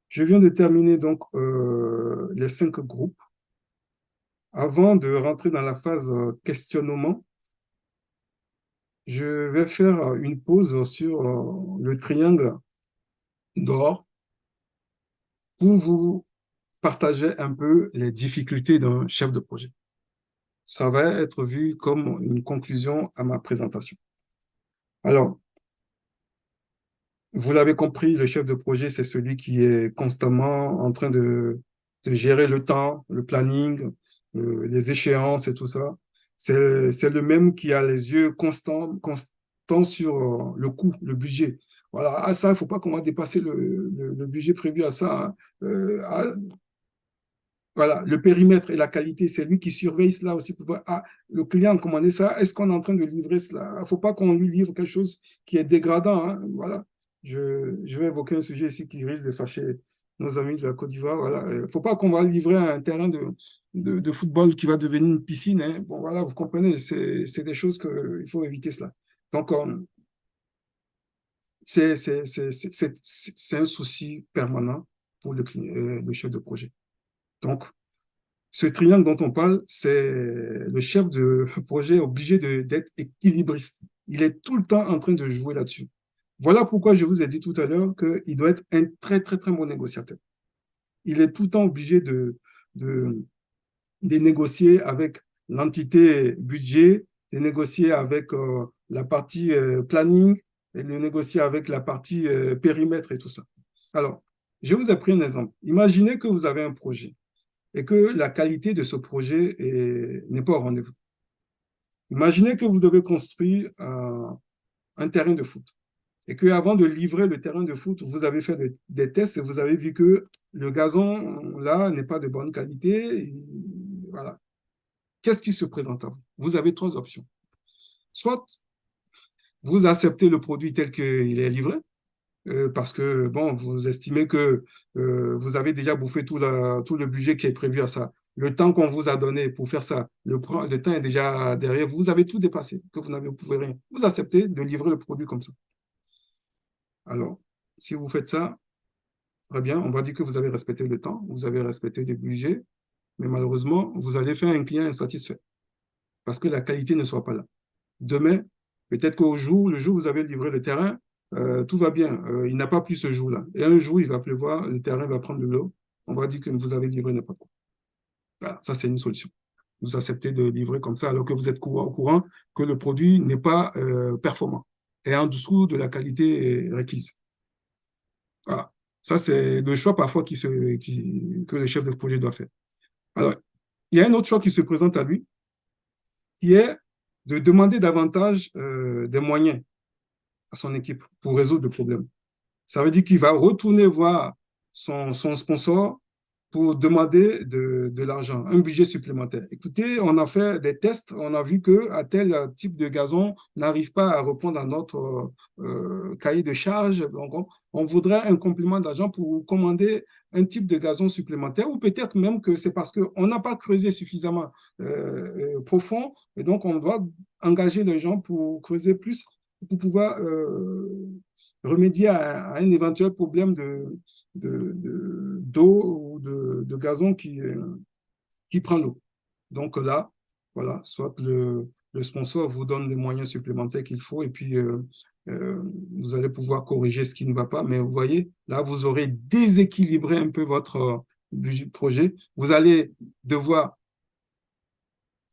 Je viens de terminer donc les 5 groupes. Avant de rentrer dans la phase questionnement, je vais faire une pause sur le triangle d'or pour vous partager un peu les difficultés d'un chef de projet. Ça va être vu comme une conclusion à ma présentation. Alors, vous l'avez compris, le chef de projet, c'est celui qui est constamment en train de gérer le temps, le planning, les échéances et tout ça. C'est le même qui a les yeux constants sur le coût, le budget. Voilà, à ça, il ne faut pas qu'on va dépasser le budget prévu à ça, hein. Voilà, le périmètre et la qualité, c'est lui qui surveille cela aussi pour voir, ah, le client a commandé ça, est-ce qu'on est en train de livrer cela? Il ne faut pas qu'on lui livre quelque chose qui est dégradant, hein. Voilà, je vais évoquer un sujet ici qui risque de fâcher nos amis de la Côte d'Ivoire. Voilà, il ne faut pas qu'on va livrer un terrain de football qui va devenir une piscine, hein. Bon, voilà, vous comprenez, c'est des choses qu'il faut éviter cela. Donc, c'est un souci permanent pour le chef de projet. Donc, ce triangle dont on parle, c'est le chef de projet obligé d'être équilibriste. Il est tout le temps en train de jouer là-dessus. Voilà pourquoi je vous ai dit tout à l'heure qu'il doit être un très, très, très bon négociateur. Il est tout le temps obligé de, de négocier avec l'entité budget, de négocier avec la partie planning, et de négocier avec la partie périmètre et tout ça. Alors, je vous ai pris un exemple. Imaginez que vous avez un projet et que la qualité de ce projet n'est pas au rendez-vous. Imaginez que vous devez construire un terrain de foot et qu'avant de livrer le terrain de foot, vous avez fait des tests et vous avez vu que le gazon, là, n'est pas de bonne qualité. Et voilà. Qu'est-ce qui se présente à vous? Vous avez 3 options. Soit vous acceptez le produit tel qu'il est livré, parce que bon, vous estimez que vous avez déjà bouffé tout le budget qui est prévu à ça. Le temps qu'on vous a donné pour faire ça, le temps est déjà derrière vous. Vous avez tout dépassé, que vous pouvez rien. Vous acceptez de livrer le produit comme ça. Alors, si vous faites ça, très bien, on va dire que vous avez respecté le temps, vous avez respecté le budget, mais malheureusement, vous allez faire un client insatisfait parce que la qualité ne soit pas là. Demain, peut-être le jour où vous avez livré le terrain, tout va bien. Il n'a pas plu ce jour-là. Et un jour, il va pleuvoir, le terrain va prendre de l'eau. On va dire que vous avez livré n'importe quoi. Voilà, ça, c'est une solution. Vous acceptez de livrer comme ça alors que vous êtes au courant que le produit n'est pas performant et en dessous de la qualité requise. Voilà. Ça, c'est le choix parfois que le chef de projet doit faire. Alors, il y a un autre choix qui se présente à lui, qui est de demander davantage des moyens à son équipe pour résoudre le problème. Ça veut dire qu'il va retourner voir son sponsor pour demander de l'argent, un budget supplémentaire. Écoutez, on a fait des tests, on a vu qu'à tel type de gazon n'arrive pas à répondre à notre cahier de charge. Donc, on voudrait un complément d'argent pour commander un type de gazon supplémentaire, ou peut-être même que c'est parce qu'on n'a pas creusé suffisamment profond, et donc on doit engager les gens pour creuser plus, pour pouvoir remédier à un éventuel problème d'eau ou de gazon qui prend l'eau. Donc là, voilà, soit le sponsor vous donne les moyens supplémentaires qu'il faut et puis vous allez pouvoir corriger ce qui ne va pas. Mais vous voyez, là, vous aurez déséquilibré un peu votre projet. Vous allez devoir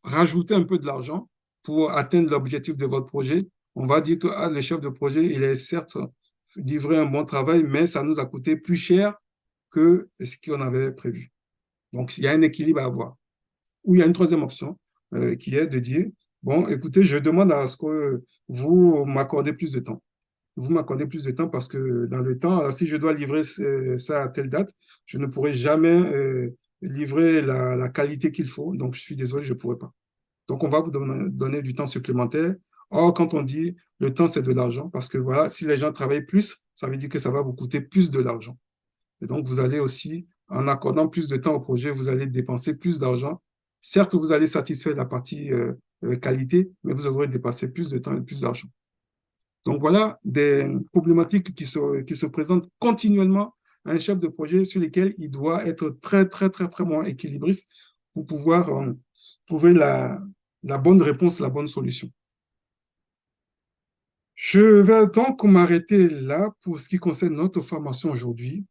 rajouter un peu de l'argent pour atteindre l'objectif de votre projet. On va dire que ah, le chef de projet, il est certes livré un bon travail, mais ça nous a coûté plus cher que ce qu'on avait prévu. Donc, il y a un équilibre à avoir. Ou il y a une troisième option qui est de dire, bon, écoutez, je demande à ce que vous m'accordez plus de temps. Vous m'accordez plus de temps parce que dans le temps, alors, si je dois livrer ça à telle date, je ne pourrai jamais livrer la qualité qu'il faut. Donc, je suis désolé, je ne pourrai pas. Donc, on va vous donner du temps supplémentaire. Or, quand on dit le temps, c'est de l'argent, parce que voilà, si les gens travaillent plus, ça veut dire que ça va vous coûter plus de l'argent. Et donc, vous allez aussi, en accordant plus de temps au projet, vous allez dépenser plus d'argent. Certes, vous allez satisfaire la partie qualité, mais vous aurez dépensé plus de temps et plus d'argent. Donc, voilà des problématiques qui se présentent continuellement un chef de projet sur lequel il doit être très, très, très, très bon équilibriste pour pouvoir trouver la bonne réponse, la bonne solution. Je vais donc m'arrêter là pour ce qui concerne notre formation aujourd'hui.